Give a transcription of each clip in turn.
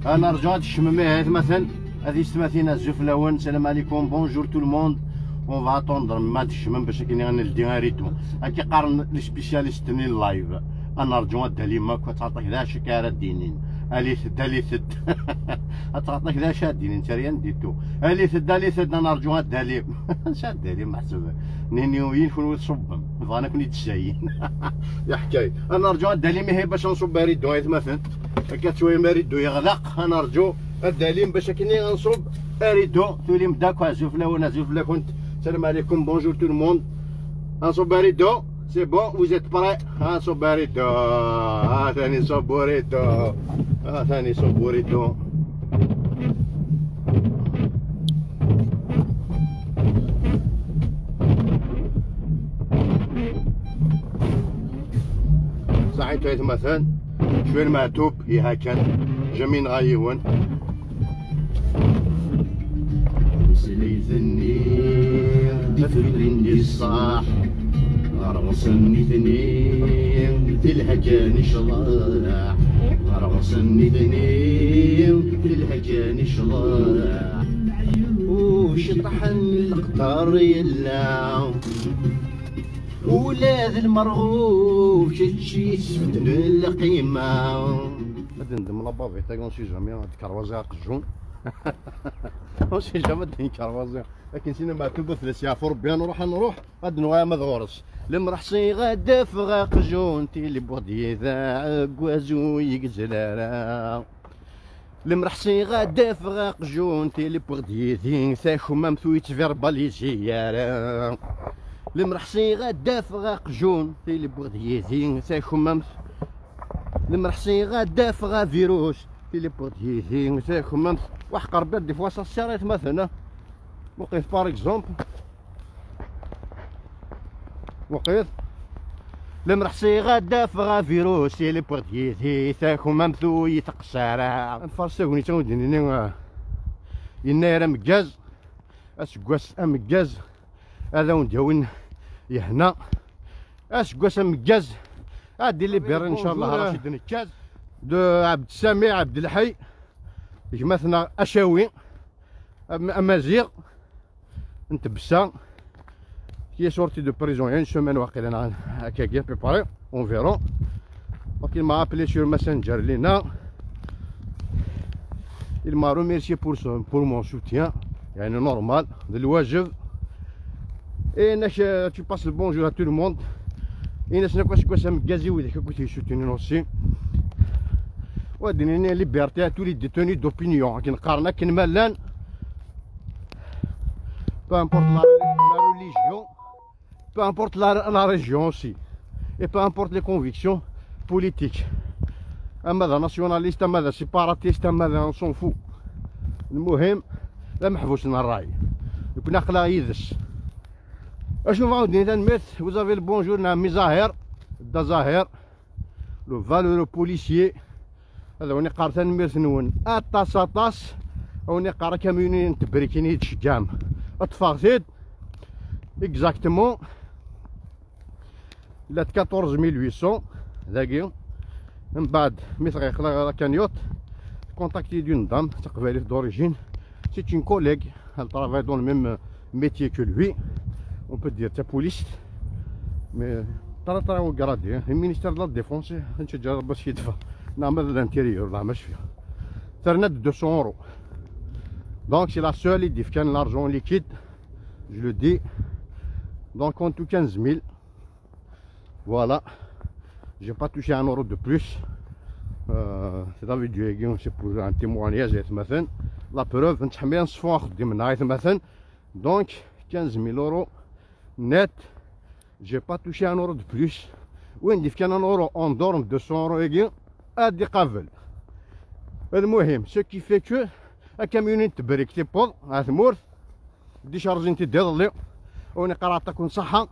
انا رجعت الشماميات مثلا هذه ستماثينا الزفلاون. السلام عليكم، بونجور تو الموند. اون فا اتوندر ما الشمام باش كاين غنلدي ريتم هاكي قارن لي سبيسياليست ني اللايف. انا رجعت داليما كتعطيك ذا شكاره دينين الي دالي ثد تعطيك ذا شادين انت ريان ديتو الي ثد انا رجعت دالي شاد دالي محسوبه نينيوين فون صبم فانا كوني تشاين يا حكايه. انا رجعت دالي مي هي باش نصب ريدو مثلا هكا شويه ما ريدو يغلق. انا رجو الداليم باش كني غنصب ريدو تولي مداك زوفلا وانا زوفلا كنت. السلام عليكم، بونجور تو الموند. غنصب ريدو سي بون وزيت بري. غنصب ريدو ثاني نصب ريدو ثاني نصب ريدو. صحيت مثلا شويه المعتوب هي كان جميل غايون سليثني تفكرين لي الصاح غرسني ثنين في الهجان شلاح غرسني ثنين في الهجان شلاح وشطحن القطار يلا ولاد المرغوب شتشي سفتن القيمة. غادي ندم لابافي تاع اون سي جامي هاد كروازي قجون اون سي جامي دين كروازي لكن سينا معتوبة ثلاث يعفو ربي نروح غادي نوايا مذغورس المرحصي غادا فغا قجون تيلي بغدي ذا كوازو يقزلارا المرحصي غادا فغا قجون تيلي بغدي ذين ثاكو ممثويت فيرباليزيارا المرحصي غادا فغا قجون تيلي بغدي ذين ثاكو ممث المرحصي غادا فغا فيروس تيلي بغدي ذين ثاكو ممث وحقر بيت دي فوا ساشاريت مثلا وقيف بار اكزومبل وقيف المرحصي غادا فغا فيروس تيلي بغدي ذين ثاكو ممثو يتقسارا نفرسوني توديني يناير مكاز اسكواس امكاز هذا ونداوين يهنا اسكواس مكاز غادي لي بير ان شاء الله رشيد نكاز دو عبد السامي عبد الحي جماثنا اشاوي امازيغ نتبسا كي سورتي دو بريزون يعني سومان واقيلا هكا كي بريباري اون فيرون دونك il m'a appelé sur Messenger لينا il m'a remercié pour mon soutien يعني نورمال الواجب. Et tu passes le bonjour à tout le monde. Et quoi ça me gazi ou des côtés soutenir aussi. Ouais, donner la liberté à tous les détenus d'opinion. Qui ne carnent, qui ne malin. Peu importe la religion, peu importe la région aussi, et peu importe les convictions politiques. Un mada nationaliste, un mada séparatiste, un mada on s'en fout. المهم لا محبوسنا الراي يكون عقلها يدس. اشنو نعاود نمث vous avez le bonjour نعم زاهر دا زاهر لو فالورو بوليسيي هذا وني قارثان نمث نون اطاس وني قارا كاميونين تبريكيني تشجام اتفاغتيد اكزاكتومون لا 14800 ذاكي من بعد مثل يخلق كانيوت كونتاكتي دون دام تقبالي دوريجين سي اون كوليغ elle travaille dans le même métier que lui. On peut dire ta police, mais t'as au gradé, le ministère de la Défense, je déjà باش يدفع نعمل l'intérieur là ماشي فيها. Internet 200 €. Donc c'est la seule idée qui a l'argent liquide, je le dis. Donc en tout 15 000. Voilà. J'ai pas touché un euro de plus. C'est la vidéo, c'est pour un témoignage مثلا. La preuve نتحمل نصفو نخدم من عايث مثلا. Donc 15 000 € net, j'ai pas touché un euro de plus. وين ديف كان un euro on dorme 200 € يجي ادي قابل. المهم ce qui fait que الكاميونين تبريك تي بول ثمورث دي شارجين تدير وني قراتكم صحه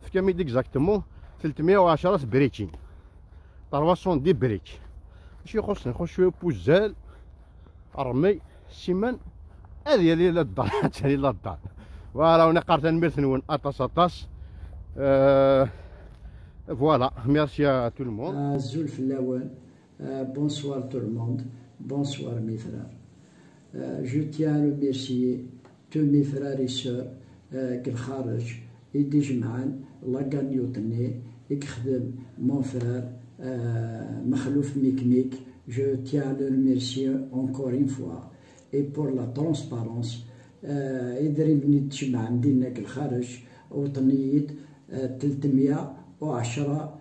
في كامي اكزاكتومون 310 بريكين 310 بريك ماشي يخصني نخش شويه بوزال رمي سيمان هذه اللي للدار هذه للدار. فوالا وني قارت نمرث نون اطاس فوالا ميرسي ا تو الموند. الزول فلاوان بونسوار تو الموند. Bonsoir mes frères. Je tiens à remercier tous mes frères et sœurs كالخارج يدي جمعان الله كان يوطني يخدم mon frère مخلوف ميكميك. Je tiens à le remercier encore une fois. Et pour la transparence يدري بني تجمع عندنا كالخارج وطنيين 310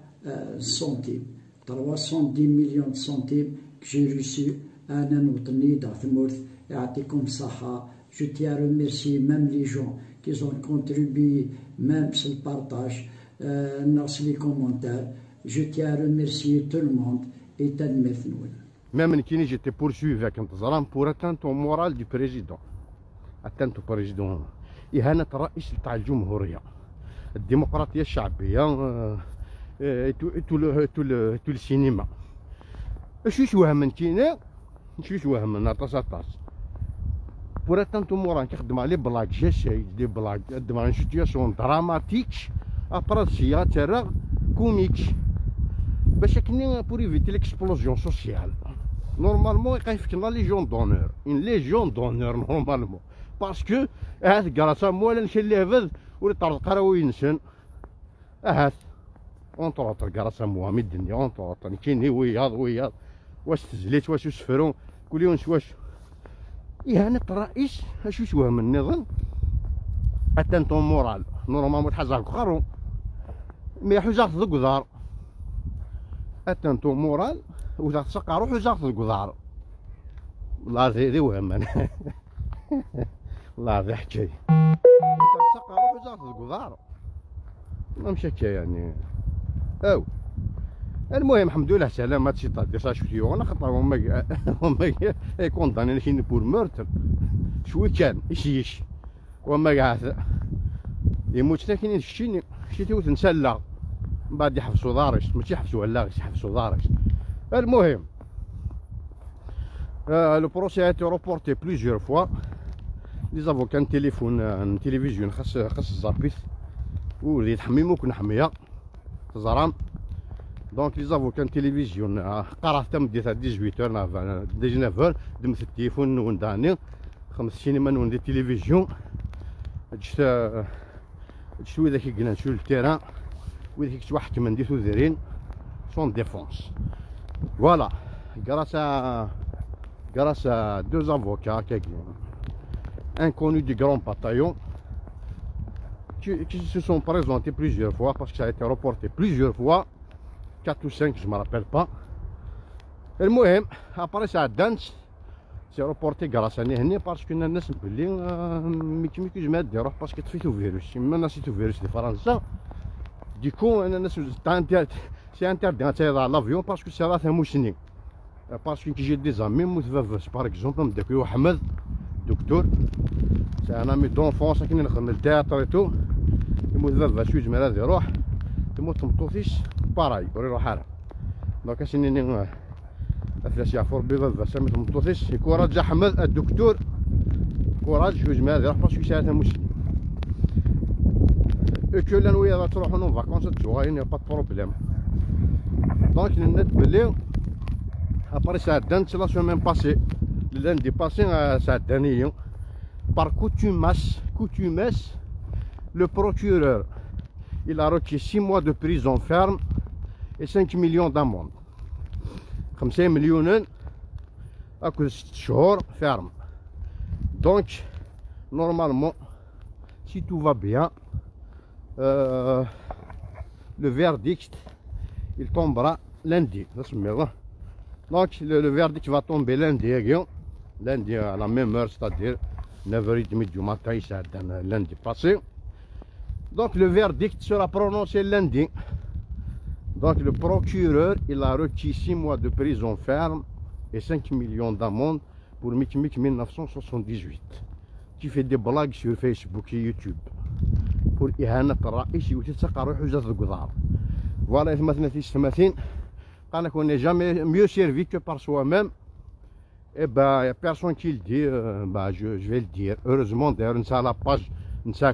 سنتيم 310 مليون سنتيم que j'ai reçu أنا نوطني dans ثمورث يعطيكم الصحة. Je tiens à remercier même les gens qui ont contribué, même sur le partage, dans les commentaires. Je tiens à remercier tout le monde et t'admettre nous. Même quand j'étais poursuivi avec un pour atteindre au moral du président. Atteindre au président. إهانة الرئيس تاع الجمهورية الديمقراطية الشعبية تو السينما. شوش وهم كينا شوش وهم نطاس طاس pour atteindre au moral كيخدم عليه بلاك جيسي دي بلاك خدم على سيتياسيون دراماتيك ابراسيا ترى كوميك باش كني pour éviter l'explosion sociale. Normalement يقيفكنا ليجون دونور une légion d'honneur normalement parce que هذا كراسا مولا نشليه بذ ولا طرق قراوي نسن هذا اونطروطر كراسا موا مدني اونطروطر كاين وياض واش تزليت واش سفرون كل يوم واش إهانة الرئيس شو وهم النظام أتنتو مورال نورمالمون تحزاك خرو مي حوزاك القدار أتنتو مورال وذاك سقارو حوزاك القدار والله ذي وهم أنا والله ذي حكاية سقارو حوزاك القدار ما مش حكاية يعني أو المهم الحمد لله سلامات شي طاد ديسا شويه انا خاطر هما كونداني شي بور مورتر شوي كان يشيش وما قاعد يموت ساكنين شتيني شي توت نسلا من بعد يحبسوا دارش ماشي يحبسوا هلاغش يحبسوا دارش. المهم لو بروسي a été reporté plusieurs fois. لي زافوكان تليفون تلفزيون خاص الزابيث وليد حميمو كنا حميه تزرام. دونك لي زافوكان تلفزيون قراه تم ديتها 18 19 دمت التليفون ونداني 5 سينما وندي تلفزيون جت شوي ذاك كنا نشوف التيران وذاك شويه حكم ندير ثوذرين سون ديفونس فوالا grâce à deux avocats inconnus du grand bataillon qui se sont présentés plusieurs fois parce que ça a été reporté plusieurs fois 4 ou 5 je me rappelle pas. المهم après ça danse c'est reporté grâce à نهني parce que الناس بلي ميكي جماعة ديروه parce que طفيتو فيروس ما نسيتو فيروس دي فرنسا ديكو انا الناس سي انتردي نتايض على لافيون parce que ça ثموسني parce que كي جي دي زامي موت فافاس باغ اكزومبل مداكو احمد دكتور سي ان امي دونفونس كي نخدم التياتر اي تو يموت فافاس شويه جمال هذا يروح تموت مطوطيش باراي وري روح حالها دونك اسيني افلاس يعفور بيضا سميت مطوطيش يكوراج احمد الدكتور كوراج شويه جمال هذا يروح باسكو ساعتها مسلم اكو لان ويا تروحوا نون فاكونس تجوغاين يا با بروبليم. دونك النت بلي après ça donne la semaine passée le lundi passé ça donne par coutumesse le procureur il a requis 6 mois de prison ferme et 5 millions d'amende 5 مليون اكو 6 شهور ferme. Donc normalement si tout va bien le verdict il tombera lundi. Donc le verdict va tomber lundi à la même heure, c'est-à-dire 9h30 du matin, lundi passé. Donc le verdict sera prononcé lundi. Donc le procureur il a requis 6 mois de prison ferme et 5 millions d'amende pour Mikmik 1978 qui fait des blagues sur Facebook et YouTube pour إهانة الرئيس وتتسقى روحو جات القضار. Voilà مثلا في 30 qu'on n'est jamais mieux servi que par soi-même. Et ben, il n'y a personne qui le dit, je vais le dire. Heureusement, d'ailleurs, on a la page, on a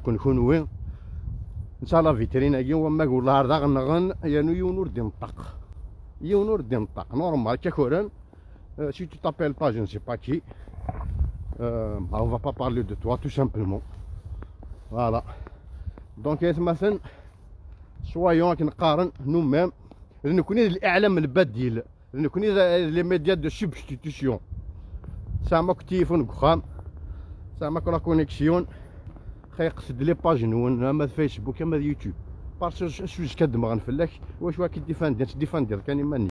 la vitrine, on a la normal, si tu t'appelles pas je ne sais pas qui, on va pas parler de toi tout simplement. Voilà. Donc مثلا soyons كنقارن nous-mêmes نكون الاعلام البديل نكون لي ميديا دو سبستيتيسيون سامك تليفون كخام سامك لا كونيكسيون خيقصد لي باج نون اما فيسبوك اما يوتيوب باسكو شوز كدمغ نفلك واش واك ديفاندير كان يماني